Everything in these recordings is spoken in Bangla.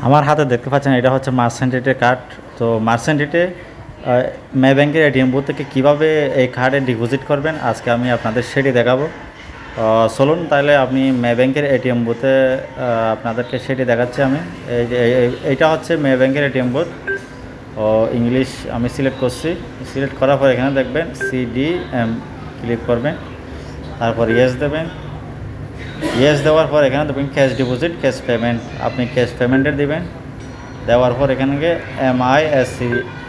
আমার হাতে দেখতে পাচ্ছেন এটা হচ্ছে মার্সেন্টেটের কার্ড। তো মার্সেন্টেটে মে ব্যাংকের এটিএম বুথ থেকে কীভাবে এই কার্ডে ডিপোজিট করবেন আজকে আমি আপনাদের সেটি দেখাবো। চলুন তাহলে আপনি মে ব্যাংকের এটিএম বুথে আপনাদেরকে সেটি দেখাচ্ছি আমি। এই যে এইটা হচ্ছে মে ব্যাংকের এটিএম বুথ। ইংলিশ আমি সিলেক্ট করছি। সিলেক্ট করার পর এখানে দেখবেন CDM ক্লিক করবেন, তারপর ইয়েস দেবেন। ইয়েস দেওয়ার পর এখানে দেখবেন ক্যাশ ডিপোজিট, ক্যাশ পেমেন্ট, আপনি ক্যাশ পেমেন্টের দিবেন। দেওয়ার পর এখানে MISC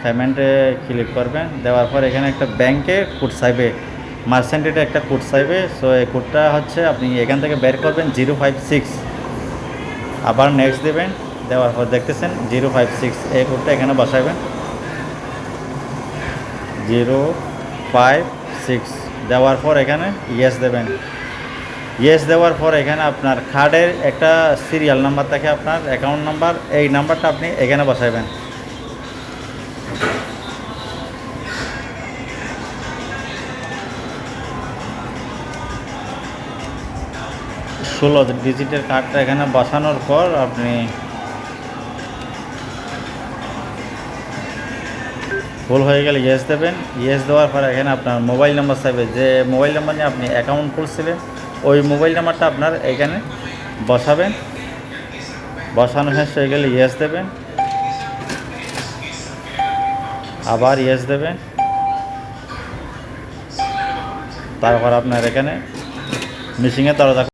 পেমেন্টে ক্লিক করবেন। দেওয়ার পর এখানে একটা ব্যাংকে কোড চাইবে, মার্সেন্টেটে একটা কোড চাইবে। সো এই কোডটা হচ্ছে আপনি এখান থেকে বের করবেন 056, আবার নেক্সট দেবেন। দেওয়ার পর দেখতেছেন 056 এই কোডটা এখানে বসাবেন। 056 দেওয়ার পর এখানে ইয়েস দেবেন। ইয়েস দেওয়ার পর এখানে আপনার কার্ডের একটা সিরিয়াল নাম্বার থাকে, আপনার অ্যাকাউন্ট নাম্বার, এই নাম্বারটা আপনি এখানে বসাবেন। ষোলো ডিজিটের কার্ডটা এখানে বসানোর পর আপনি ভুল হয়ে গেলে ইয়েস দেবেন। ইয়েস দেওয়ার পর এখানে আপনার মোবাইল নাম্বার চাইবে, যে মোবাইল নাম্বার নিয়ে আপনি অ্যাকাউন্ট খুলছিলেন ওই মোবাইল নাম্বারটা আপনার এখানে বসাবেন। বসানো শেষ হয়ে গেলে ইয়েস দেবেন, আবার ইয়েস দেবেন। তারপর আপনার এখানে মিসিংয়ের দরজা